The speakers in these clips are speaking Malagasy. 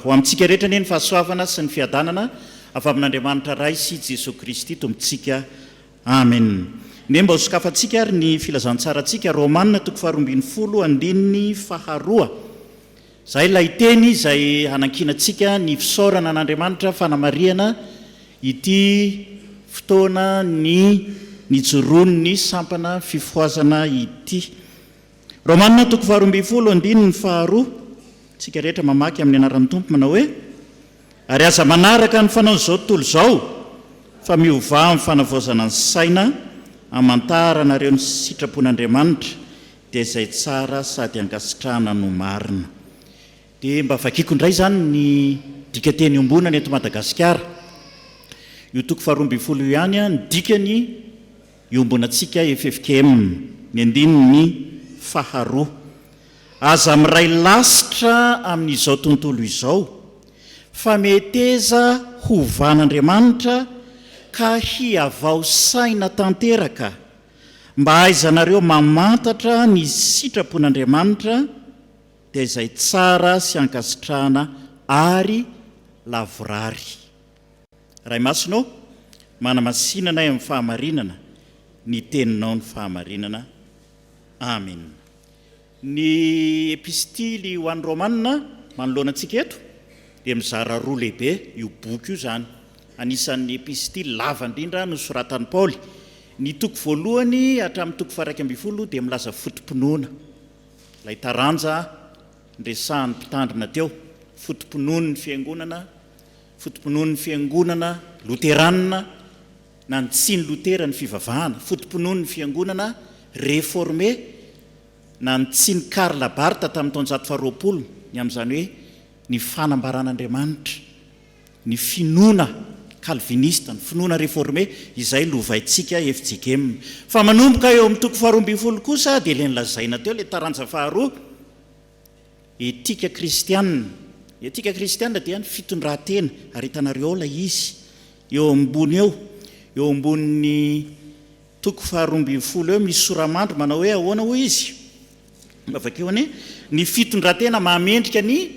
ho amintsika rehetra ny fahasoavana sy ny fiadanana avy amin'Andriamanitra Ray sy Jesosy Kristy tompontsika. Amen. Ne mba ho sokafantsika ary ny filazantsaratsika Romanina 12:12. Zay ilay teny izay hanankinantsika ny fisaorana an'Andriamanitra fanamariana ity fotoana ny nijoroany sampana fifoazana ity. Romanina 12:12. Tsika rehetra mamaky amin'ny anaran'ny Tompo manao hoe: ary aza manaraka ny fanao izao tontolo izao fa miova amin'ny fanavaozana ny saina amantaranareo ny sitrapon'Andriamanitra dia izay tsara sady ankasitrahana no marina. Dia mba vakiako indray zany ny dikateny ombonany eto Madagasikara. Io 12:12 ihany ny dikany iombonantsika FJKM ny andininy faharoa. Aza miray lasitra amin'izao tontolo izao fa meteza hovan'Andriamanitra ka hiavao saina tanteraka mba haizanareo mamantatra ny sitrapon'Andriamanitra dia izay tsara sy ankasitrahana ary lavorary. Ray masinao manamasinana amin'ny fahamarinana ny teninao ny fahamarinana. Amen. Ny epistily ho an'ny Romanina manoloana antsika eto dia mizara roa lehibe io boky io zany. Anisan'ny epistily lava indrindra no soratan'i Paoly. Ny toko voalohany hatramin'ny toko 12 dia milaza fotom-pinoana. Ilay taranja ndresahan'ny mpitandrina teo, fotom-pinoan'ny fiangonana loteranina na ny tsy ny lotera ny fivavahana, fotom-pinoan'ny fiangonana réformé na ny tsy ny Karla Barta tamin'ny taona 1920 ny amin'izany hoe ny fanambaran'Andriamanitra, ny finoana calviniste, ny finoana réformé izay lovaintsika FJKM. Fa manomboka eo amin'ny toko 12 kosa dia ilay nilazaina teo ilay taranja faharoa, etika kristianina. Etika kristianina dia ny fitondran-tena, ary hitanareo ao ilay izy eo ambony eo ambonin'ny toko 12 eo misy soramandry manao hoe ahoana hoy izy. Avakeo ny fitondran-tena mahamendrika ny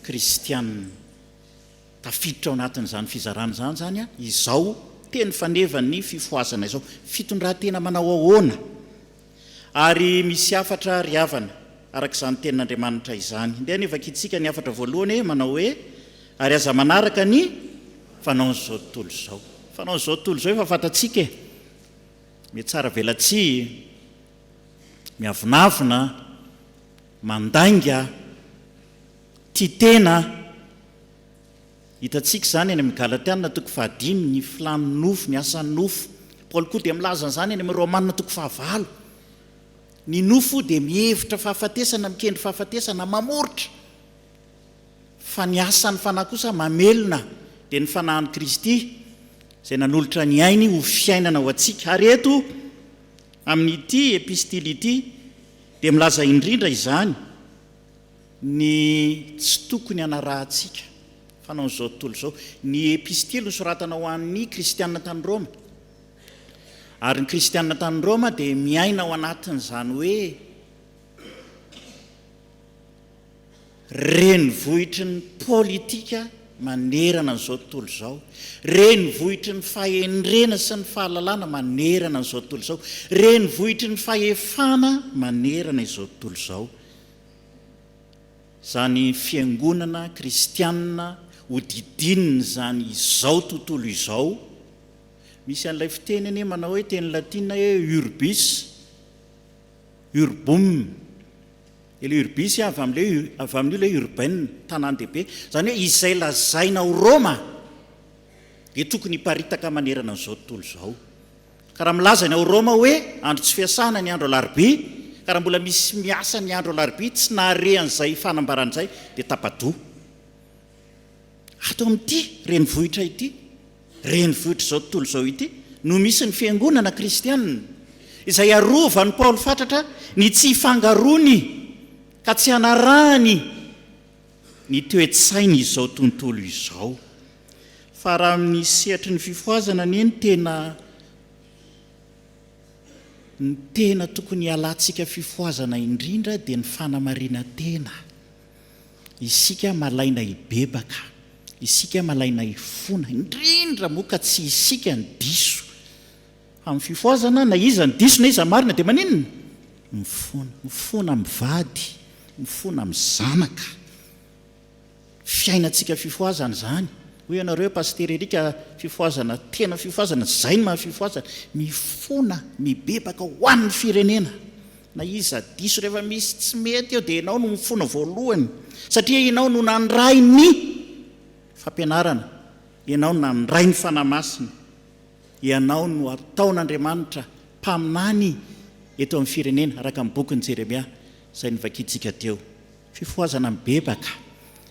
kristianina. Tafiditra ao anatin'izany fizarana zany izao teny fanevan'ny fifoazana izao. Fitondran-tena manao ahoana? Ary misy afatra riavana arak'izany tenin'Andriamanitra izany. Ndia ny vakitsika ny afatra voalohany manao hoe ary aza manaraka ny fanaon'izao tontolo izao. Fanaon'izao tontolo izao efa fantatsika. Mety tsara velatsia, miavonavona, mandainga, titena. Hitantsika zany eny amin'ny Galatiana 5 ny filan'ny nofo, ny asan'ny nofo. Paoly koa dia milaza zany eny amin'ny Romanina 9. Ny nofo dia mihevitra fahafatesana, mikendry fahafatesana, mamoritra. Fa ny asan'ny fanahy kosa mamelona dia ny fanahin'i Kristy izay nanolotra ny ainy ho fiainana ho antsika. Ary eto amin'ity epistily ity dia milaza indrindra izany ny tsy tokony hanarahantsika fanaon'izao tontolo izao. Ny epistily soratana ho an'ny kristianina tany Roma. Ary ny kristianina tany Roma dia miaina ao anatin'izany hoe renivohitry ny politika manerana an'izao tontolo izao, renivohitry ny fahendrena sy ny fahalalana manerana an'izao tontolo izao, renivohitry ny fahefana manerana izao tontolo izao. Zany fiangonana kristianina hodidinina zany izao tontolo izao. Misy an'ilay fiteny eny manao hoe teny latina hoe urbis, urbum. Ilay urbis avy amin'ilay urbaine, tanan-dehibe. Zany hoe izay lazaina ho Roma dia tokony hiparitaka manerana an'izao tontolo izao. Ka raha milaza ny ao Roma hoe andro tsy fiasana ny andro alarobia, ka raha mbola misy miasa ny andro alarobia tsy naharehan'izay fanambaran'izay dia tapadoa. Atao amin'ity renivohitra ity, renivohitra izao tontolo izao ity no misy ny fiangonana kristianina izay arovan'ny Paoly fatratra ny tsy hifangarony ka tsy hanarahany ny toe-tsainy izao tontolo izao. Fa raha amin'ny sehatry ny fifoazana ny tena tokony halantsika fifoazana indrindra dia ny fanamariana tena. isika malaina ibebaka, isika malaina ifona, indrindra moka tsy isika ny diso amin'ny fifoazana, na iza ny diso na iza marina dia maninona mifona mivady, mifona mizanaka. Fiainantsika fifoazana zany. Hoe ianareo paster erika fifoazana tena fifoazana zay ny mahafifoazana, mifona mibebaka ho an'ny firenena. Na iza diso rehefa misy tsy mety eo dia ianao no mifona voalohany, satria ianao no nandray ny fampianarana, ianao no nandray ny fanahy masina, ianao no ataon'Andriamanitra mpaminany eto amin'ny firenena araka amin'ny bokin'i Jeremia izay nivakiantsika teo. Fifoazana mibebaka.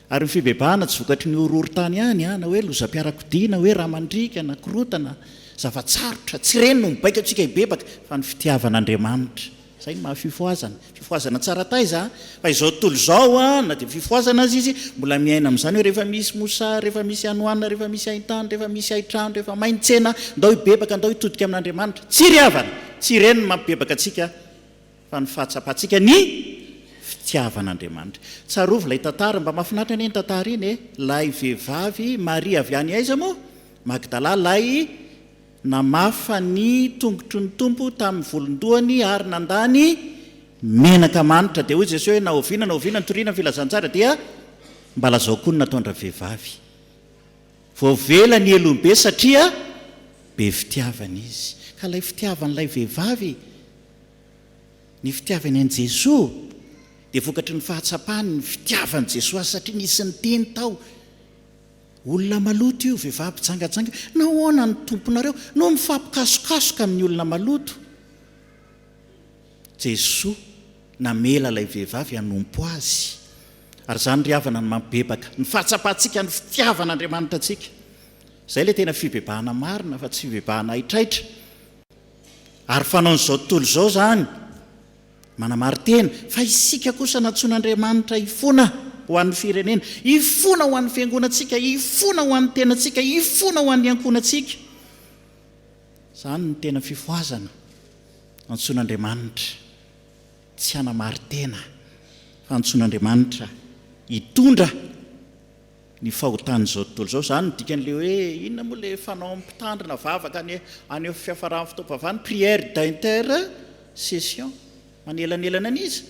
Ary ny fibebahana tsy vokatry ny orohorontany ihany, na hoe lozam-piarakodia, hoe ramandrika na korotana zavatsarotra, tsy ireny no mibaika antsika hibebaka fa ny fitiavan'Andriamanitra. Zay ny mahafifoazana. Fifoazana tsara taiza, fa izao tontolo izao na dia fifoazana azy izy mbola miaina amin'izany hoe rehefa misy mosary, rehefa misy anoana, rehefa misy haintany, rehefa misy haitrano, rehefa maintsena, ndao hibebaka, ndao hitodika amin'Andriamanitra. Tsy riavana, tsy ireny no mampibebaka antsika fa ny fahatsapantsika ny fitiavan'Andriamanitra. Tsarovy ilay tantara, mba mahafinaritra anie ny tantara iny lay vehivavy Maria avy any aiza moa? Magdala, lay namafa ny tongotry ny tompo tamin'ny volondohany ary nandany menaka manitra. Dia hoy Jesosy hoe nahoviana nitoriana ny filazantsara dia mbala zao koa ny nataondra vehivavy. Voavela ny elombe satria be fitiavana izy. Ka ilay fitiavan'ilay vehivavy, ny fitiavany an'i Jesosy dia vokatry ny fahatsapany ny fitiavan'i Jesosy, satria nisy ny teny tao. Olona maloto io, vehivavy mitsangajanga, nahoana ny tomponareo no mifampikasokasoka amin'ny olona maloto. Jesosy namela ilay vehivavy hanompo azy, ary izany ry havana ny mampibebaka ny fahatsapantsika ny fitiavan'Andriamanitra antsika. Izay ilay tena fibebahana marina fa tsy fibebahana aitraitra. Ary fanaon'izao tontolo izao zany manamary-tena fa isika kosa natsoan'Andriamanitra ifona ho an'ny firenena, ifona ho an'ny fiangonantsika, ifona ho an'ny tenantsika, ifona ho an'ny ankonantsika. Izany ny tena fifoazana antsoan'Andriamanitra, tsy hanamary-tena fa antsoan'Andriamanitra hitondra ny fahotan'izao tontolo izao. Izany ny dikan'ilay hoe inona moa ilay fanao mpitandrina vavaka any fiafarahany fotoam-pavahana, prière d'intercession, manelanelana an'izy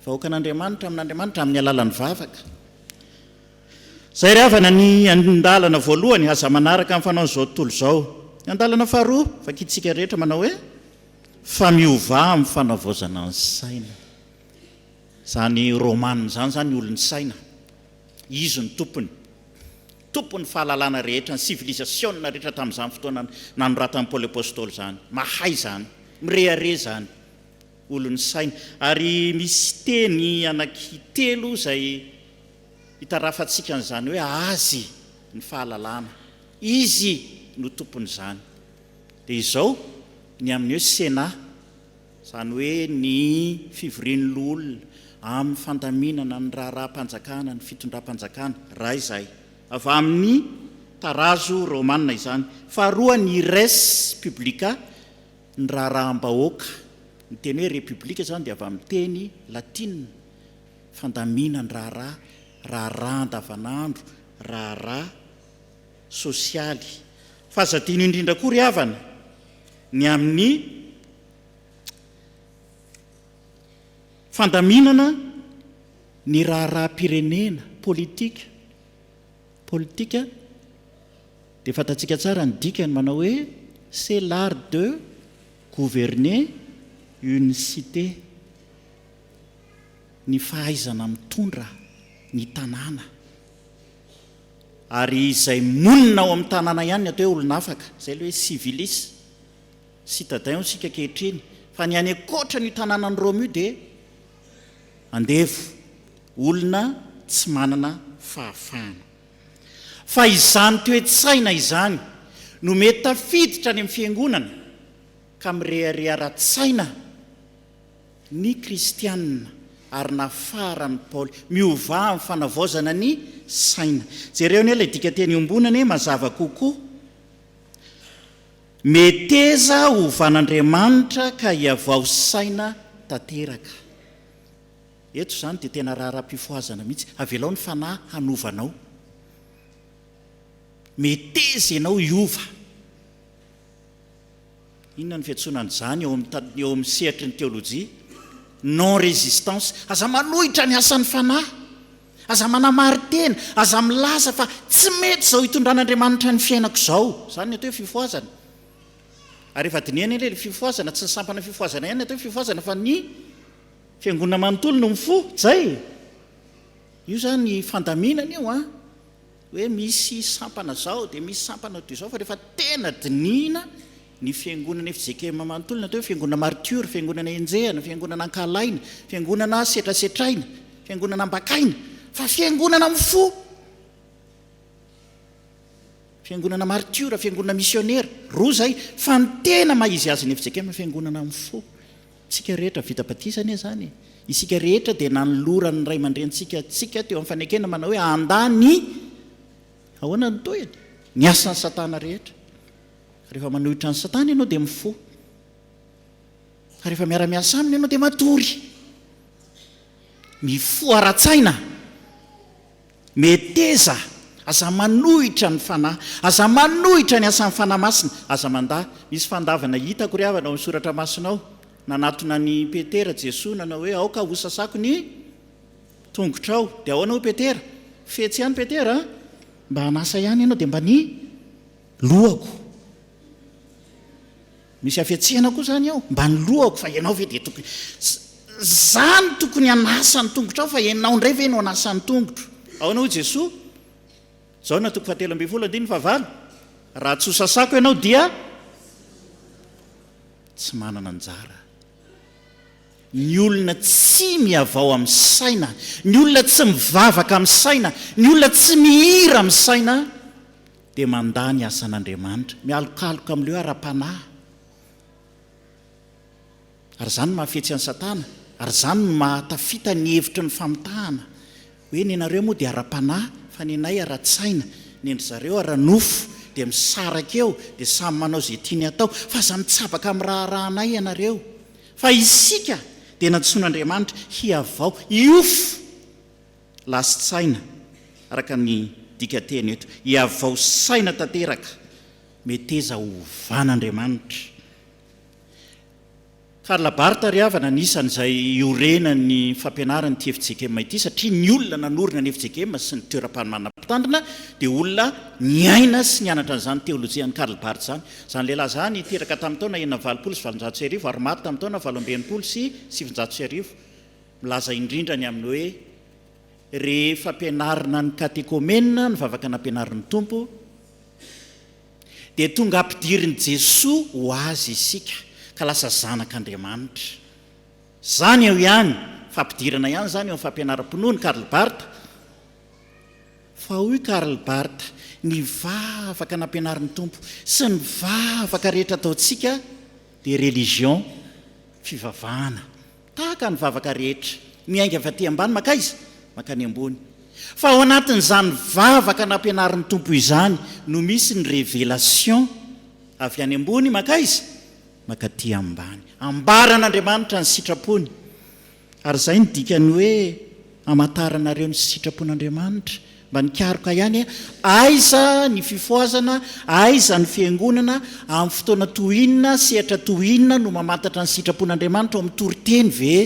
vahoaka an'Andriamanitra amin'Andriamanitra amin'ny alalan'ny vavaka. Izay ry havana ny andalana voalohany aza manaraka amin'ny fanaon'izao tontolo izao. Ny andalana faharoa vakiantsika rehetra manao hoe famiova amin'ny fanavaozana ny saina. Zany romanina zany olon'ny saina, izy ny tompon'ny fahalalana rehetra, ny civilisation rehetra tamin'izany fotoana nanoratan'i Paoly apôstôly zany, mahay zany, mirehare zany, olon'ny saina. Ary misy teny anankitelo izay hitarafantsika n'izany hoe azy ny fahalalana, izy no tompon'izany. Dia izao ny amin'ny hoe sena, izany hoe ny fivorian'olona amin'ny fandaminana ny raharaham-panjakana, ny fitondram-panjakana, raha izay avy amin'ny tarazo romanina izany. Faharoa ny res publica, ny raharaham-bahoaka. Ny teny hoe republika zany dia avy amin'ny teny latina, fandaminana raharaha andavanandro, raharaha sosialy. Fahazadino indrindra koa ry havana ny amin'ny fandaminana ny raharaha-pirenena, politika dia fantatsika tsara ny dikany manao hoe c'est l'art de gouverner une cité, ny fahaizana mitondra ny tanàna. Ary izay monina ao amin'ny tanàna ihany ny atao hoe olona afaka, izay ilay hoe civilis, citadin sika kehitriny. Fa ny any ankoatra ny tanàna ny Roma io dia andevo, olona tsy manana fahafahana. Fa izany toe-tsaina izany no mety tafiditra any amin'ny fiangonana ka mirehare-ara-tsaina ny kristianina ary nafarany Paoly miova amin'ny fanavaozana ny saina. Jereo ny ilay dika teny ombonany mazava kokoa, meteza ho van'Andriamanitra ka hiavao saina tanteraka. eto zany dia tena raharam-pifoazana mihitsy avelao ny fanahy hanovanao meteza ianao iova inona ny fiantsonana izany eo amin'ny sehatry ny teolojia non résistance aza manohitra ny asan'ny fanahy aza manamary tena aza milaza fa tsy mety izao hitondran'Andriamanitra ny fiainako izao izany ny atao hoe fifoazana ary efa diniana ilay fifoazana tsy ny sampana fifoazana ihany ny atao hoe fifoazana fa ny fiangonana manontolo no mifo zay io zany fandaminana io hoe misy sampana zao dia misy sampana toy izao fa rehefa tena diniana ny fiangonana FJKM manontolo ny atao hoe fiangonana marture fiangonana enjehana fiangonana ankalaina fiangonana setrasetraina fiangonana ambakaina fa fiangonana mifo fiangonana marture fiangonana missionnaire roa zay fa ny tena maizy azy ny FJKM fiangonana mifo tsika rehetra vita batisana zany isika rehetra dia nanolorany ray aman-drentsika tsika teo amin'ny fanekena manao hoe andany ahoana ny toyany ny asan'ny satana rehetra rehefa manohitra ny satana ianao dia mifo rehefa miara-miasa aminy ianao dia matory mifo ara-tsaina meteza aza manohitra ny fanahy aza manohitra ny asan'ny fanahy masina aza mandaa misy fandavana hitako ry avana ao amin'ny soratra masinao nanatona ny Petera Jesosy nanao hoe aoka ho sasako ny tongotrao dia ahoana ho Petera fetsy ihany Petera mba hanasa ihany ianao dia mba ny lohako misy afetsihana koa zany ao mba ny lohako fa ianao ve dia tokony zany tokony hanasany tongotrao fa ianao ndray ve no hanasany tongotro ahoana ho Jesosy zao na toko 7:9 raha tsy ho sasako ianao dia tsy manana anjara ny olona tsy miavao amin'ny saina ny olona tsy mivavaka amin'ny saina ny olona tsy mihira amin'ny saina dia mandany asan'Andriamanitra mialokaloka amin'ileo ara-panahy ary zany no mahafetsy an'ny satana ary zany no mahatafita ny hevitry ny famitahana hoe ny anareo moa dia ara-panahy fa ny anay ara-tsaina ny endry zareo ara-nofo dia misaraka eo dia samy manao izay tiany atao fa aza mitsabaka amin'ny raharahanay ianareo fa isika dia natsoin'Andriamanitra hiavao iofo lasi-tsaina araka ny dika teny eto hiavao saina tanteraka meteza hovan'Andriamanitra Karlabarta ry havana anisan'izay iorena ny fampianarany ty FJKM ity satria ny olona nanorina ny FJKM sy ny toeram-panomana Mpitandrina dia olona niaina sy nianatra an'izany teolojia ny Karlabarta zany izany lehilahy zany teraka tamin'ny taona 1920 ary maty tamin'ny taona 1970 milaza indrindra ny amin'ny hoe rehefa ampianarina ny katekomena ny vavaka nampianarin'ny tompo dia tonga ampidiriny Jesosy ho azy isika ka lasa zanak'Andriamanitra zany eo ihany fampidirana ihany zany eo amin'ny fampianaram-pinoany Karlabarta fa hoy Karlabarta ny vavaka nampianarin'ny tompo sy ny vavaka rehetra ataontsika dia religion fivavahana tahaka ny vavaka rehetra miainga avy aty ambany makaiza makany ambony fa ao anatin'izany vavaka nampianarin'ny tompo izany no misy ny révélation avy any ambony makaiza makaty ambany ambaran'Andriamanitra ny sitrapony ary izay ny dikany hoe amataranareo ny sitrapon'Andriamanitra mba nikaroka ihany aiza ny fifoazana aiza ny fiangonana amin'ny fotoana tohinona sehatra tohinona no mamantatra ny sitrapon'Andriamanitra ao amin'ny toriteny ve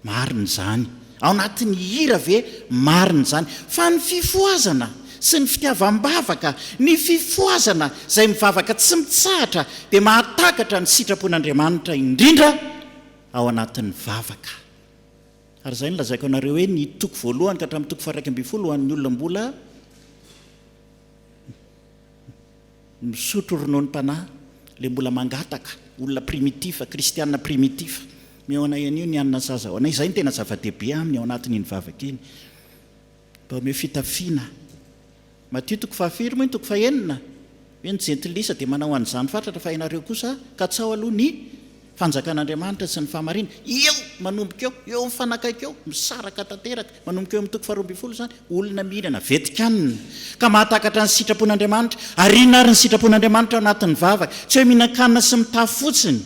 marina izany ao anatin'ny hira ve marina izany fa ny fifoazana sy ny fitiavam-bavaka ny fifoazana izay mivavaka tsy mitsahatra dia mahatakatra ny sitrapon'Andriamanitra indrindra ao anatin'ny vavaka ary izay no lazaiko anareo hoe ny toko voalohany ka hatramin'ny toko 120 hoan'ny olona mbola misotro rononim-panahy ilay mbola mangataka olona primitifa kristianina primitifa miaona ian'io ny anina zaza ao anay izay ny tena zava-dehibe aminy ao anatin'iny vavaka iny mba omeo fitafiana Matthieu toko 4 moa ny toko 9 hoe ny jentilisa dia manao an'izany fatratra fa ianareo kosa ka tsao aloha ny fanjakan'Andriamanitra sy ny fahamarinana eo manomboka eo mifanakaiky eo misaraka tanteraka manomboka eo amin'ny toko 12 zany olona mihinana vetikanina ka mahatakatra ny sitrapon'Andriamanitra ary inona ary ny sitrapon'Andriamanitra ao anatin'ny vavaka tsy hoe mihinan-kanina sy mitafa fotsiny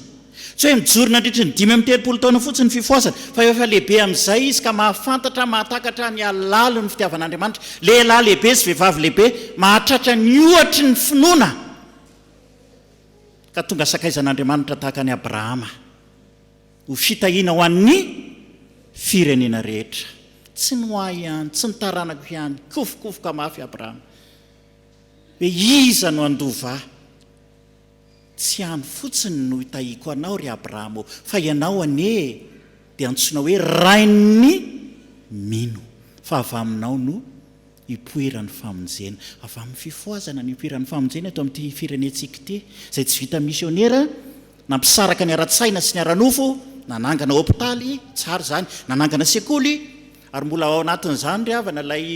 tsy hoe mijorona andritra ny 5 taona fotsiny fifoasana fa efa lehibe amin'izay izy ka mahafantatra mahatakatra ny alalo ny fitiavan'Andriamanitra lehilahy lehibe sy vehivavy lehibe mahatratra ny ohatry ny finoana ka tonga sakaizan'Andriamanitra tahaka ny Abrahama ho fitahiana ho an'ny firenena rehetra tsy ny ho ahy ihany tsy ny taranako ihany kofokofoka mafy Abrahama hoe iza no andova tsy hany fotsiny no hitahiko anao ry Abrahama fa ianao ane dia antsoina hoe rain'ny mino fa avy aminao no hipoiran'ny famonjena avy amin'ny fifoazana ny hipoiran'ny famonjena eto amin'ity firenentsika ity izay tsy vita misionera nampisaraka ny ara-tsaina sy ny ara-nofo nanangana hôpitaly tsara zany nanangana sekoly ary mbola ao anatin'izany ry havana ilay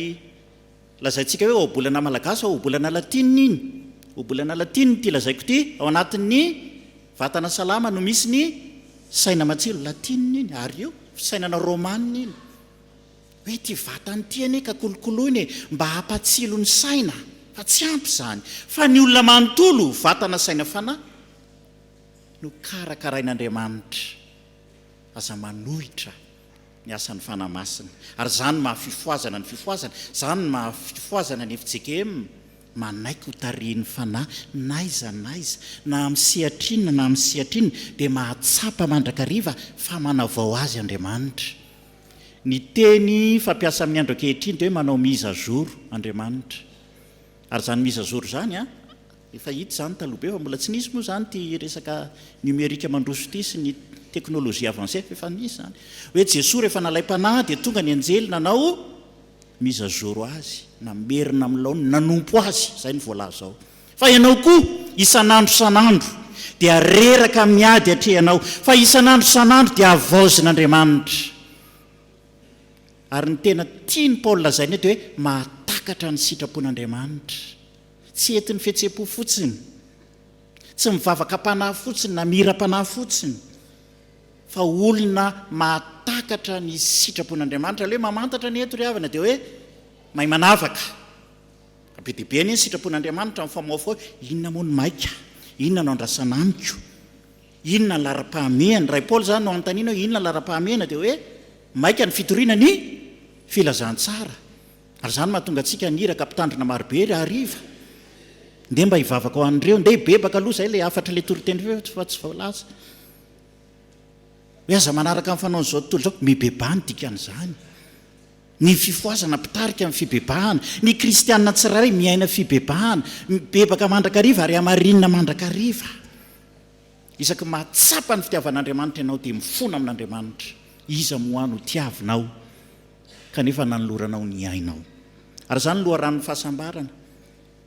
lazaintsika hoe obolana malagasy obolana latinina iny obolana latinina ity lazaiko ity ao anatin'ny vatana salama no misy ny saina matsilo latinina iny ary io sainana romanina iny hoe ty vatany ty ane ka kolokoloiny mba hampatsilo ny saina fa tsy ampy zany fa ny olona manontolo vatana saina fana no karakarain'Andriamanitra aza manohitra ny asan'ny fanamasina ary zany mahafifoazana ny fifoazana zany mahafifoazana ny FJKM manaiky ho tarihin'ny fanahy naiza na amin'ny sehatrinina na amin'ny sehatrinina dia mahatsapa mandrakariva fa manavao azy Andriamanitra ny teny fampiasa amin'ny andro ankehitriny dia hoe manao mise à jour Andriamanitra ary zany mise à jour zany efa hita zany taloha be fa mbola tsy nisy moa zany ty resaka numérika mandroso ity sy ny teknôlôjia avancée efa nisy zany hoe Jesosy rehefa nalay mpanahy dia tonga ny anjely nanao mise à jour azy namerina amin'ny laony nanompo azy zay ny voalaza zao fa ianao koa isan'andro dia reraka miady atrehanao fa isan'andro dia avaozin'Andriamanitra ary ny tena tiany Paul lazainy dia hoe mahatakatra ny sitrapon'Andriamanitra tsy entiny fihetseham-po fotsiny tsy mivavaka mpanahy fotsiny na mira-panahy fotsiny fa olona mahatakatra ny sitrapon'Andriamanitra le mamantatra ny eto ry havana dia hoe mahay manavaka be dia be ny sitrapon'Andriamanitra amin'ny famaofao inona moa ny maika inona no andrasana amiko inona ny lara-pahamehana ray Paul zany no anontaniana inona ny lara-pahamehana dia hoe maika ny fitoriana ny filazantsara ary zany mahatonga antsika niraka mpitandrina marobe ry hariva nde mba hivavaka ho an'ireo nde hibebaka aloha zay ilay afatra ilay toriteny fa tsy voalaza hoe aza manaraka amin'ny fanaony zao tontolo zao mibebahany dikan'izany ny fifoazana mpitarika amin'ny fibebahana ny kristianina tsirairay miaina fibebahana mibebaka mandrakariva ary amarinina mandrakariva isaky mahatsapa ny fitiavan'Andriamanitra ianao dia mifona amin'Andriamanitra iza moano tiavinao kanefa nanoloranao ny ainao ary zany loharan'ny fahasambarana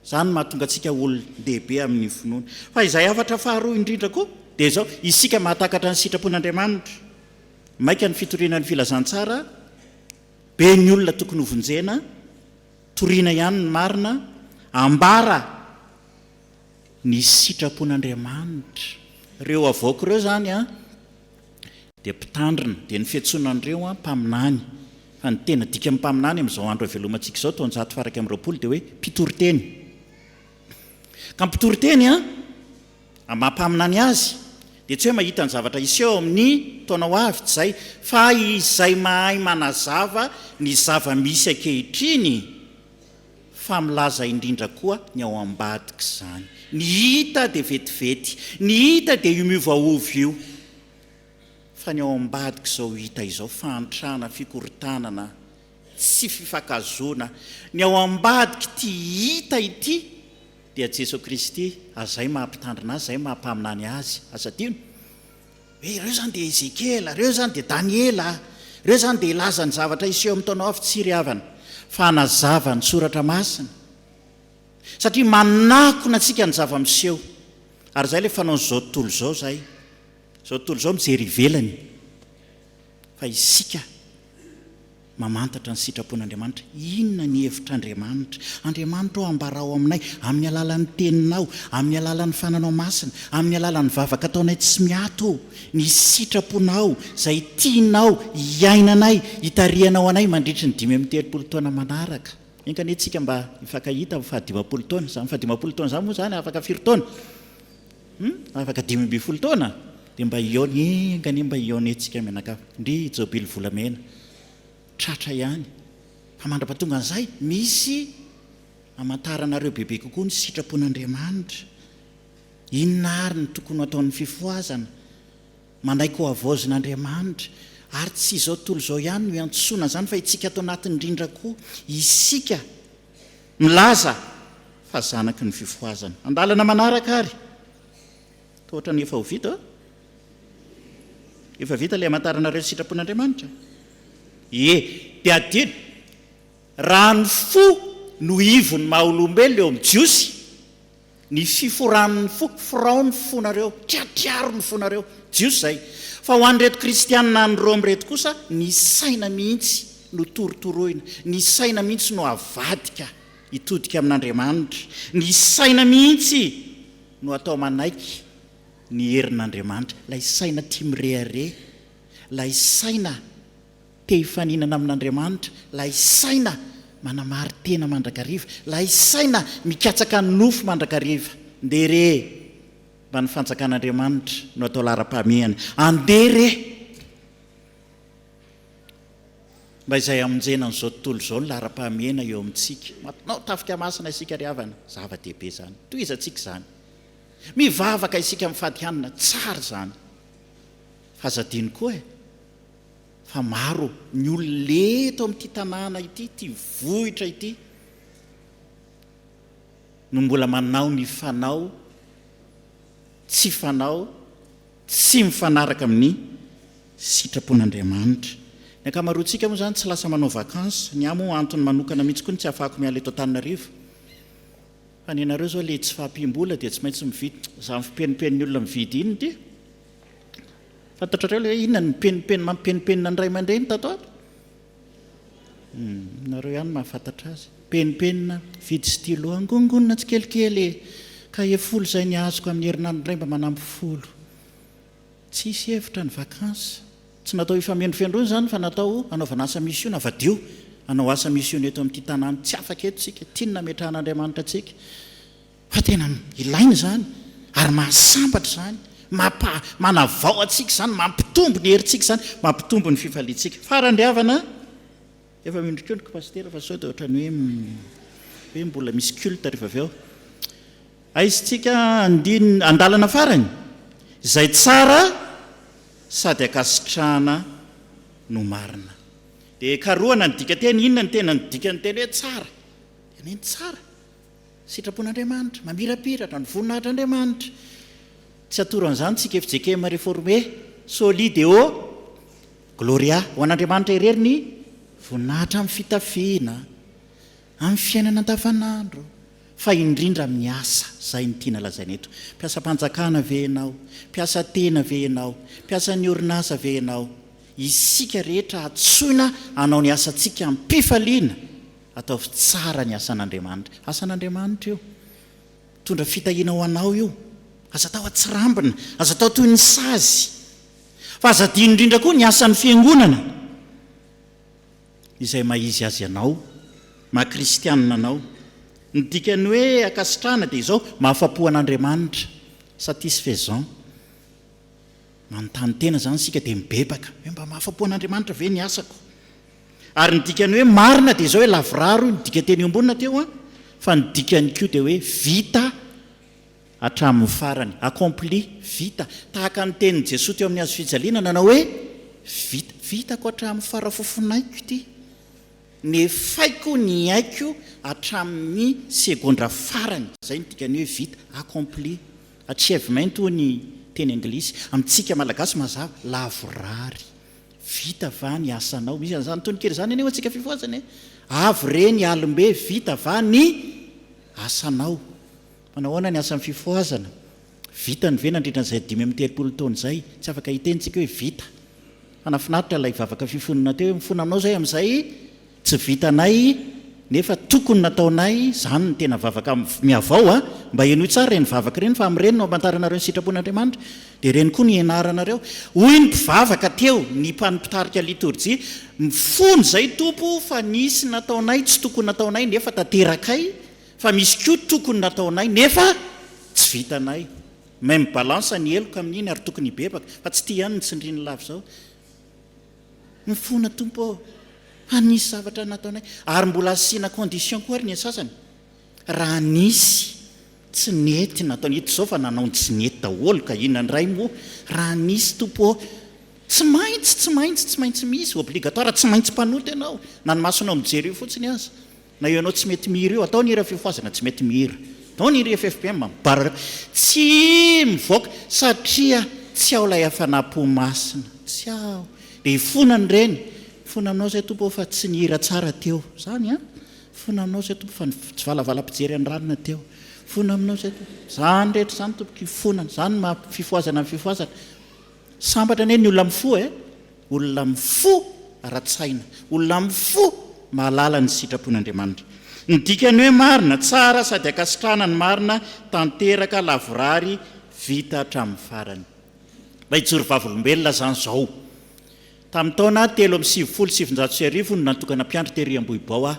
zany mahatonga antsika olon-dehibe amin'ny finoana fa izay afatra faharoa indrindra koa dia zao isika mahatakatra ny sitrapon'Andriamanitra maika ny fitoriana ny filazantsara be ny olona tokony hovonjena toriana ihany ny marina ambara ny sitrapon'Andriamanitra ireo avaoko ireo zany dia mpitandrina dia ny fiantsonan'ireo mpaminany fa ny tena dika amin'ny mpaminany amin'izao andro havelomantsika izao taon'ny 120 dia hoe mpitoriteny ka mpitoriteny mampaminany azy dia tsy hoe mahita ny zavatra iseho amin'ny taona ho avy tsy zay fa izay mahay manazava ny zava-misy ankehitriny fa milaza indrindra koa ny ao ambadika izany ny hita dia vetivety ny hita dia io miovaovy io fa ny ao ambadika izao hita izao fahantrana fikorotanana tsy fifankazona ny ao ambadika ity hita ity dia Jesosy Kristy azay mahampitandrina azy zay mahampaminany azy azadino hoe ireo zany dia Ezekela ireo zany dia Daniela ireo zany dia ilaza ny zavatra iseho amin'ny taona avy tsy ry havana fa hanazava ny soratra masina satria manakona antsika ny zava-miseho ary zay le fanao n'izao tontolo izao zay izao tontolo izao mijery ivelany fa isika mamantatra ny sitrapon'Andriamanitra inona ny hevitr'Andriamanitra Andriamanitra ao ambarao aminay amin'ny alalan'ny teninao amin'ny alalan'ny fananao masina amin'ny alalan'ny vavaka ataonay tsy miato ny sitraponao izay tianao iainanay hitarianao anay mandritry ny 5 taona manaraka enkanetsika mba hifankahita fa 10 taona zany fa 10 taona zany moa zany afaka 4 taona afaka 12 taona dia mba iony engany mba iony antsika menaka ndry jobily volamena tratra ihany fa mandra-patonga an'izay misy amantaranareo bebe kokoa ny sitrapon'Andriamanitra. Inona ary ny tokony ataon'ny fifoazana manaiky ho avozin'Andriamanitra ary tsy izao tontolo izao ihany no iantsoana izany fa itsika atao anatin'ny indrindra koa isika milaza fa zanaky ny fifoazana. Andalana manaraka ary tohatra ny efa ho vita efa vita ilay amantaranareo ny sitrapon'Andriamanitra. Dia adino raha ny fo no ivony maha-olombelona eo amin'ny jiosy, ny fiforan'ny fo firao ny fonareo, tiatiaro ny fonareo jiosy zay. Fa ho an'reto kristianina ny Roma reto kosa ny saina mihitsy no torotoroina, ny saina mihitsy no avadika hitodika amin'Andriamanitra, ny saina mihitsy no atao manaiky ny herin'Andriamanitra. Lay saina tia mirehare, lay saina te hifaninana amin'Andriamanitra, lay saina manamary tena mandrakariva, lay saina mikatsaka ny nofo mandrakariva. Ndere mba ny fanjakan'Andriamanitra no atao lara-pahamehana. Andere mba izay amonjena n'izao tontolo izao ny lara-pahamehana eo amintsika. Matinao tafika masina isika ry havana, zava-dehibe zany. Toizantsika zany. Mivavaka isika amin'ny fadihanana, tsara zany. Fazadino koa fa maro ny ololeto amin'ity tanàna ity, ty vohitra ity, no mbola manao ny fanao, tsy fanao, tsy mifanaraka amin'ny sitrapon'Andriamanitra. Ny ankamaroantsika moa zany tsy lasa manao vakansa, ny amo antony manokana mihitsy koa ny tsy afahako miala eto Antananarivo. Fa ny anareo zao le tsy fahampiam-bola dia tsy maintsy mividy, za mifipenipeniny olona mividy iny ty. Fantatrareo le inona ny mampipenina ny ray aman-dreny tato ato? Nareo ihany mahafantatra azy. Penpenina vidy stylo angongonina tsikelikely kahe folo zay ny azoko amin'ny herinandro indray mba manampy folo. Tsisy hevitra ny vakansa. Tsy natao ifamendrofendrony zany fa natao anaovana asa misiona avadio. Anao asa misiona eto amin'ity tanàna tsy afaka eto tsika, tiana metrahan'Andriamanitra tsika. Fa tena ilaina zany ary mahasambatra zany. Manavao atsika zany, mampitombo ny herintsika zany, mampitombo ny fifalitsika. Farandriavana efa mindrikondriko pastera fa sao dia ohatrany hoe mbola misy culte rehefa avy eo. Aisytsika andalana farany izay tsara sady akasitrahana no marina. Dia karoana ny dikateny, inona ny tena ny dikany teny hoe tsara? Ny tsara sitrapon'Andriamanitra, mamirapiratra ny voninahitr'Andriamanitra. Tsy atoran'izany tsika FJKM réformé solide eo gloria ho an'Andriamanitra irery ny voninahitra amin'ny fitafiana, amin'ny fiainana andavanandro, fa indrindra amin'ny asa. Zay ny tiana lazaina eto. Mpiasa mpanjakana ve ianao, mpiasa tena ve ianao, mpiasa ny orinasa ve ianao, isika rehetra atsoina anao ny asantsika ampifaliana, atao tsara ny asan'Andriamanitra. Asan'Andriamanitra io tondra fitahiana ho anao io, aza tao atsirambina, aza tao toy ny sazy. Fa aza dino indrindra koa ny asan'ny fiangonana izay maizy azy anao, maha-kristianina anao. Ny dikany hoe akasitrahana dia izao mahafapo an'Andriamanitra, satisfaisant. Manontany tena zany sika dia mibebaka hoe mba mahafapo an'Andriamanitra ve ny asako. Ary ny dikany hoe marina dia izao hoe lavraro, ny dika teny ambonina teo fa ny dikany koa dia hoe vita hatramin'ny farany, accompli, vita. Tahaka ny tenin'i Jesosy teo amin'ny hazo fijaliana nanao hoe vitako hatramin'ny farafofonaiko ity, nefaiko ny aiko hatramin'ny segondra farany. Zay ny dikany hoe vita, accompli, achievement ho ny teny anglisy. Amintsika malagasy mazava lavrary, vita va ny asanao. Misy an'izany tononkely zany eny eo antsika fifoazana, avy reny alimbe, vita va ny asanao. Manahoana ny asan'ny fifoazana? Vita ny ve nandritran'izay 5-telopolo taona zay? Tsy afaka hitentsika hoe vita. Fanafinaritra ilay vavaka fifonina teo hoe mifona aminao zay amin'izay tsy vitanay nefa tokony nataonay. Zany ny tena vavaka miavao mba henoy tsara reny vavaka reny, fa amin'ireny no amantaranareo ny sitrapon'Andriamanitra. Dia reny koa ny enaranareo. Hoy ny mpivavaka teo, ny mpanampitarika liturjia, mifono zay tompo fa nisy nataonay tsy tokony nataonay nefa tanterakay, fa misy koa tokony nataonay nefa tsy vitanay. même balance ny eloko amin'iny ary tokony hibebaka fa tsy tia ihany ny tsindriany lava zao mifona tompo anisy zavatra nataonay ary mbola asiana condition koa ary ny sasany raha nisy tsy nety nataony eto zao fa nanao tsy nety daholo ka inona ndray moa raha nisy tompo tsy maintsy misy obligatoire tsy maintsy mpanoty ianao na ny masonao mijery io fotsiny aza na io anao tsy mety mihira io atao ny hira fifoazana tsy mety mihira atao ny hira FFPM mambarara tsy mivoaka satria tsy ao lay hafanapo-masina tsy ao dia ifonany reny fona aminao zay tompo fa tsy nihira tsara teo zany a fona aminao zay tompo fa tsy valavala-pijery any ranona teo fona aminao zay tompo zany rehetra zany tompoka ifonana zany fifoazana amin'ny fifoazana sambatra ny olona mifo olona mifo ara-tsaina olona mifo mahalala ny sitrapon'Andriamanitra ny dikany hoe marina tsara sady akasitrana ny marina tanteraka lavorary vita hatramin'ny farany mba hijoro vavolombelona zany zao tamin'ny taona 3:770 no natokana mpiandry tery Ambohibao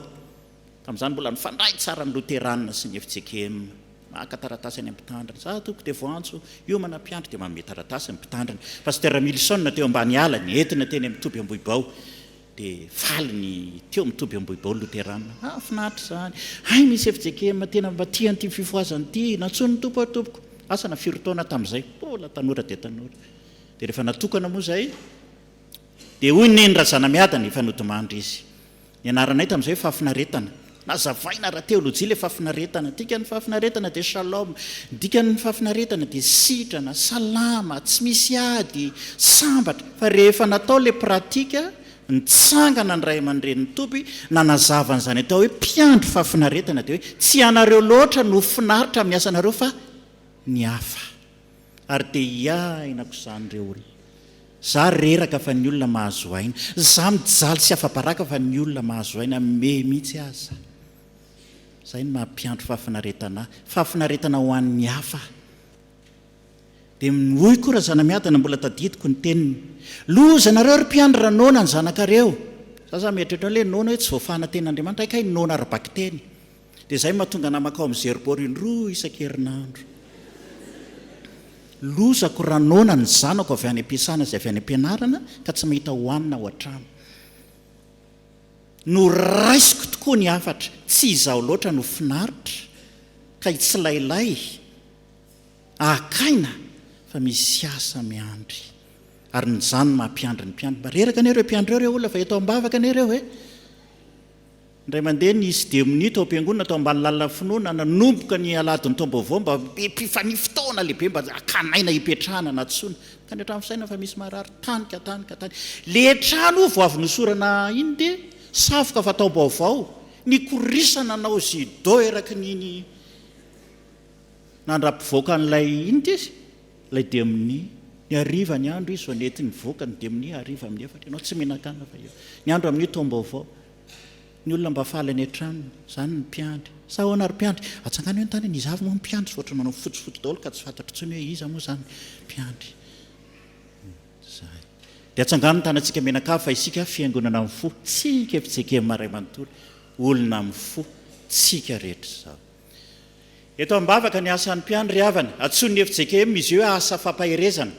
tamin'izany mbola nifandray tsara ny loteranina sy ny FJKM maka taratasy any Mpitandrina za toko dia voantso io mana mpiandry dia manome taratasy ny Mpitandrina pasteur Milson teo ambany ala ny entina teny mitoby Ambohibao dia faly ny teo mitoby Ambohibao loteranina finaritra zany hay misy FJKM tena mba tia an'ity fifoazana ity nantsony tompo tompoko asa na 4 taona tamin'izay mbola tanora dia tanora dia rehefa natokana moa zay dia hoy ny razana miadana ifanotomandry izy ny anaranay tamin'izay fahafinaretana nazavaina raha teolojia le fahafinaretana dikany fahafinaretana dia shalom dikany fahafinaretana dia sitrana salama tsy misy ady sambatra fa rehefa natao le pratika nitsangana ny ray aman-dreniny tompy nanazavana zany atao hoe mpiandro fahafinaretana dia hoe tsy anareo loatra no finaritra miasa anareo fa ny hafa ary dia iainako izany ireo olona za reraka fa ny olona mahazo aina za mijaly sy afa-baraka fa ny olona mahazo aina me mihitsy aza zay ny mampiandro fahafinaretana ho an'ny hafa dia hoy koa raha zana miadana mbola tadidiko ny teniny lozanareo ry mpiandro raha nona ny zanakareo za mietratra le nona hoe tsy voafahana ten'Andriamanitra haika nona arabaky teny dia zay mahatonga namakao amin'ny zeribor indroa isan-kerinandro lozako ranona ny zanako avy any ampiasana zay avy any ampianarana ka tsy mahita hoanina ao an-trano no raisiko tokoa ny afatra tsy izaho loatra no finaritra ka itsilailay akaina fa misy asa miandry ary ny zany mampiandry ny mpiandry mba reraka anereo mpiandry reo olona fa eto ambavaka anereo ndray mandeha ny isy demoni tao am-piangonana tao ambany lalina finoana nanomboka ny alady ny taom-baovao mba epifany fotoana lehibe mba akanaina hipetrahana na tsona ka ny hatramin'ny fisaina fa misy marary tanika le trano vo avy nosorana iny dia safoka fa tao-baovao ny korisana nao zido eraky niny nandra-pivoaka n'lay iny dy izy lay demoni ny ariva ny andro izy o nety ny voaka ny demoni ariva amin'ny efatra ianao tsy mihinan-kanina fa io ny andro amin'ny tao-baovao ny olona mba faly any an-tranony zany ny mpiandry sa hoana ry mpiandry atsangana hoe ny tany nizavy moa mpiandry sy ohatry manao fotsifotsy daholo ka tsy fantatro tsony hoe iza moa zany mpiandry zay dia atsangano ny tanantsika menaka fa isika fiangonana amin'ny fo tsika FJKM maray manontolo olona amin'ny fo tsika rehetra zao eto ambavaka ny asan'ny mpiandry havana atsony FJKM izy io hoe asa fampahirezana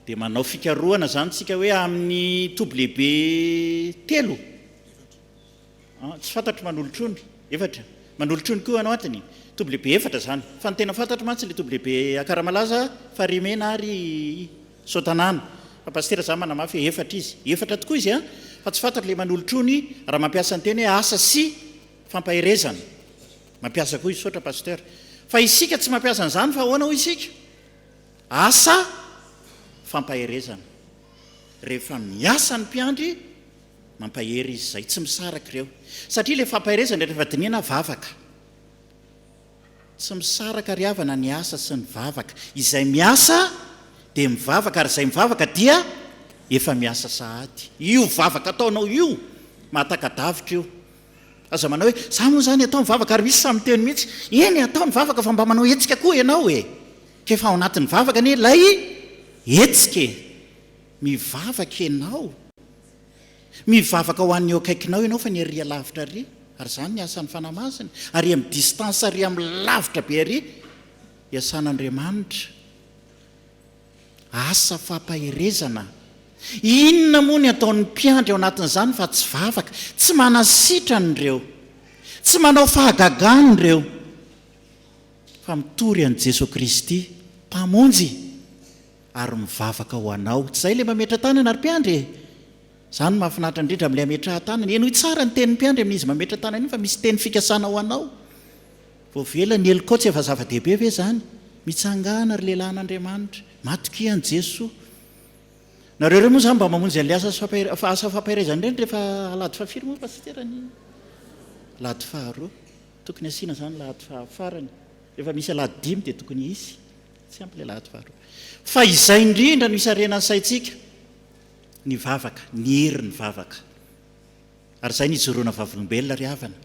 dia manao fikarohana zany tsika hoe amin'ny toby lehibe telo tsy fantatro manolotrony efatra manolotrony koa anao antiny toby lehibe efatra zany fa ny tena fantatro mantsy le toby lehibe akaramalaza farimena ary sotanana fa pastera zany manamafy hoe efatra izy efatra tokoa izy fa tsy fantatro le manolotrony raha mampiasa ny teny hoe asa sy fampahirezana mampiasa koa izy sotra pasteur fa isika tsy mampiasa an'izany fa ahoana ho isika asa fampahirezana rehefa miasa ny mpiandry mampahery izy zay tsy misaraka ireo satria le fampahirezana rehefa dinina vavaka tsy misaraka ry havana ny asa sy ny vavaka izay miasa dia mivavaka ary izay mivavaka dia efa miasa sahady io vavaka ataonao io mahatakadavitra io aza manao hoe za moa zany atao mivavaka ary misy samy teny mihitsy eny atao mivavaka fa mba manao hetsika koa ianao kefa ao anatin'ny vavaka anie lay hetsika mivavaka ianao mivavaka ho an'ny eo akaikinao ianao fa ny aria lavitra ary ary zany ny asan'ny fanamasina ary amin'ny distance ary amin'ny lavitra be ary iasan'Andriamanitra asa fampahirezana. Inona moa ny ataon'ny mpiandry ao anatin'izany fa tsy vavaka, tsy manasitranyireo, tsy manao fahagagan'ireo, fa mitory an'i Jesosy Kristy mpamonjy ary mivavaka ho anao. Tsy izay ilay mametra tanana ary mpiandry. Izany mahafinaritra indrindra amin'ilay ametra tanana. Eno tsara ny tenin'ny mpiandry amin'izy mametra tanana iny fa misy teny fikasana ho anao. Vao vela ny elikotsy efa zava-dehibe ve izany? Mitsangana ry lehilahin'Andriamanitra, matoki an'i Jesosy. Nareo moa izany mba mamonjy an'ilay asa fampahirezana ireny rehefa alahady fahafiry moa pasiterany alahady faharoa. Tokony asiana izany alahady fahafarany. Rehefa misy alahady dimy dia tokony isy. Tsy ampy ilay alahady faharoa. Fa izay indrindra no isarenan'ny saintsika. Ny vavaka, ny hery ny vavaka. Ary izay nijoroana vavolombelona ry havana.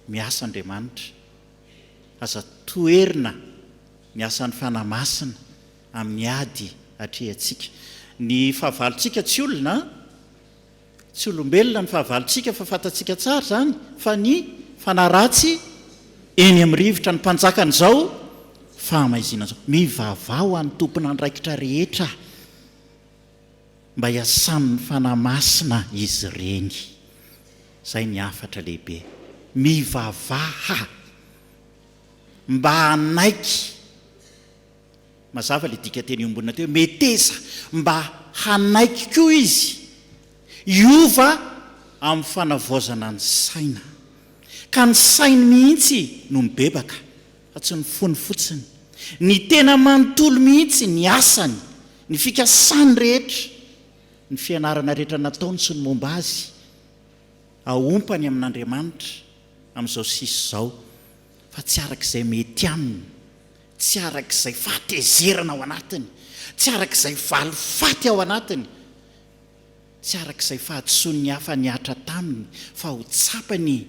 Miasa Andriamanitra. Aza toerina miasa ny fanahy masina amin'ny ady atrehantsika. Ny fahavalontsika tsy olona, tsy olombelona ny fahavalontsika fa fantatsika tsara izany, fa ny fanahy ratsy eny amin'ny rivotra ny mpanjakan'izao fahamaizina izao. Mivavao amin'ny tompon'andraikitra rehetra mba hiasan'ny fanahy masina izy ireny. Izay ny hafatra lehibe. Mivavaha mba hanaiky. Mazava ilay dika teny ombonina teo, meteza mba hanaiky koa izy hiova amin'ny fanavaozana ny saina. Ka ny sainy mihitsy no mibebaka fa tsy ny fony fotsiny. Ny tena manontolo mihitsy ny asany, ny fikasany rehetra, ny fianarana rehetra nataony sy ny momba azy aompany amin'Andriamanitra amin'izao sisy izao, fa tsy arak'izay mety aminy, tsy arak'izay fahatezerana ao anatiny, tsy arak'izay valifaty ao anatiny, tsy arak'izay fahatsoany hafa niatra taminy, fa ho tsapany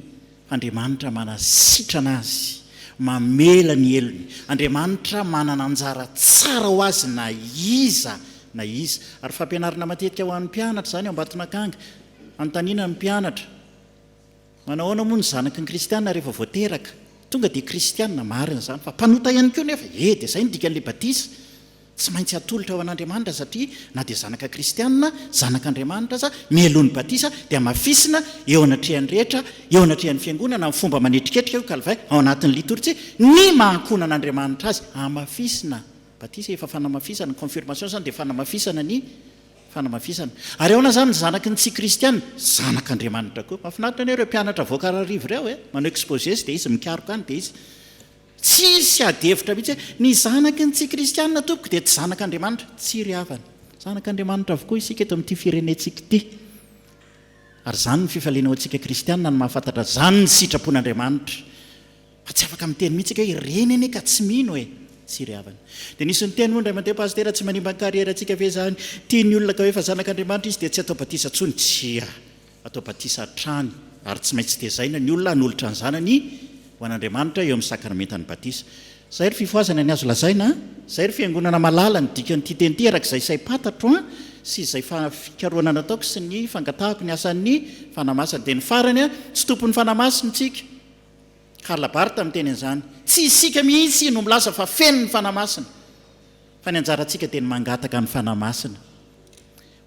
Andriamanitra manasitrana azy, mamela ny elony. Andriamanitra manana anjara tsara ho azy na iza na iza. Ary fampianarana matetika ho an'ny mpianatra izany ao Ambatonakanga, anontaniana ny mpianatra, manahoana moa ny zanaky ny kristianina rehefa voateraka? Tonga dia kristianina marina izany, fa mpanota ihany koa nefa. Dia izay ny dikan'ilay batisa. Tsy maintsy atolotra ao an'Andriamanitra satria na dia zanaka kristianina, zanak'Andriamanitra aza, mialohan'ny batisa dia mafisina eo anatrehan'ny rehetra, eo anatrehan'ny fiangonana amin'ny fomba manetriketrika io kalvay ao anatin'ny liturjia ny mahankona an'Andriamanitra azy amafisina. Batisa efa fanamafisana, ny confirmation zany dia fanamafisana ny fanamafisana. Ary aona zany ny zanaky ny tsy kristianina, zanak'Andriamanitra koa. Mahafinaritra ireo mpianatra voakararivo ireo manao exposé dia izy mikaroka any dia izy tsisy adevitra mihitsy ny zanaky ny tsy kristianina tompoko dia tsy zanak'Andriamanitra. Tsy ry havana, zanak'Andriamanitra avokoa isika eto amin'ity firenentsika ity. Ary izany ny fifaliana ao antsika kristianina no mahafantatra izany ny sitrapon'Andriamanitra. Fa tsy afaka miteny mihitsy ka ireny ene ka tsy mino e. Tsy ry havana. Dia nisy ny teny moa ndray mandeha pastera tsy manimba ny kariera antsika ve izany, tiany olona ka hoe fa zanak'Andriamanitra izy dia tsy atao batisa intsony. Tsia atao batisa hatrany, ary tsy maintsy tezaina ny olona hanolotra ny zanany ho an'Andriamanitra eo amin'ny sakramentan'ny batisa. Izay ry fifoazana ny azo lazaina, izay ry fiangonana malala ny dikan'ity teny ity, arak'izay say patatro sy izay fikaroana nataoko sy ny fangatahako ny asan'ny fanamasana. Dia ny farany tsy tompon'ny fanamasina tsika. Karl Barth amin'ny teny an'izany, tsy isika mihitsy no milaza fa feno ny fanamasina, fa ny anjarantsika dia ny mangataka ny fanamasina.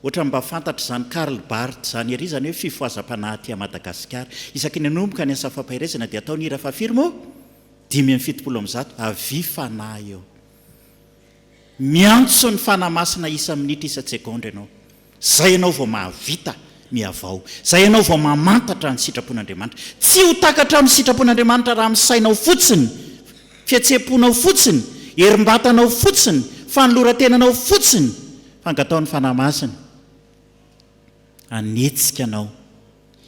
Ohatra mba fantatra izany Karl Barth izany ery izany hoe fifoazam-panahy aty Madagasikara. Isaky ny anomboka ny asa fampahirezana dia ataony ira fahafiry moa 570 avy fanahy eo. Miantso ny fanamasina isa minitra isa segondra ianao. Zay ianao vao mahavita miavao. Zay ianao vao mamantatra ny sitrapon'Andriamanitra. Tsy ho takatra amin'ny sitrapon'Andriamanitra raha misainao fotsiny, fihetseponao fotsiny, herim-batanao fotsiny, fanoloran-tenanao fotsiny, fangataon'ny fanamasina. Anetsika anao.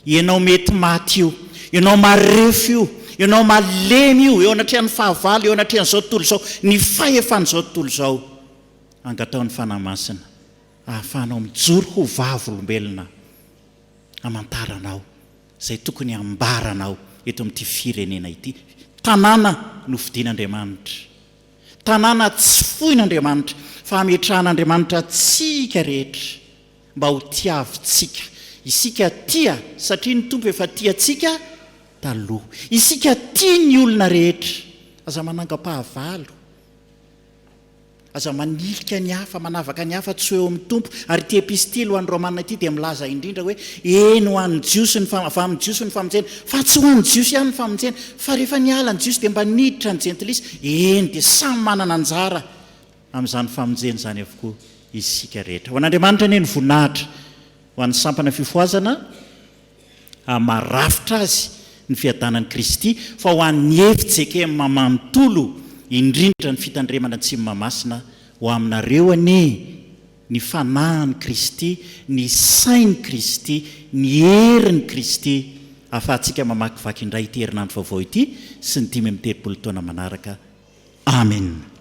Ianao mety maty io, ianao marefo io, ianao malemy io, eo anatrehan'ny fahavalo, eo anatrehan'izao tontolo izao, ny fahefan'izao tontolo izao. Angataon'ny fanamasina. Ahafahanao mijoro ho vavolombelona. Amantaranao izay tokony ambaranao eto amin'ity firenena ity. Tanàna no fidian'Andriamanitra. Tanàna tsy foin'Andriamanitra, fa ametrahan'Andriamanitra tsika rehetra mba ho tiavintsika. Isika tia satria ny tompo efa tiantsika taloha. Isika tia ny olona rehetra. Aza mananga-pahavalo, aza manilika ny hafa manavaka ny hafa tsy eo amin'ny tompo ary ty epistily ho an'ny romanina ity dia milaza indrindra hoe eny ho an'ny jiosy ny fa amin'ny jiosy ny famonjena fa tsy ho an'ny jiosy ihany ny famonjena fa rehefa niala ny jiosy dia mba niditra ny jentilisa eny dia samy manana anjara amin'izany famonjena zany avokoa isika rehetra. Ho an'Andriamanitra anie ny voninahitra ho an'ny sampana fifoazana marafitra azy ny fiadanan'i Kristy fa ho an'ny FJKM manontolo indrindra ny fitandremana ATSIMON'IMAHAMASINA ho aminareo anie ny fanahin'i Kristy, ny sain'i Kristy, ny herin'i Kristy ahafahantsika mamakivaky indray ity herinandro vaovao ity sy ny 5 amby telopolo taona manaraka. Amen.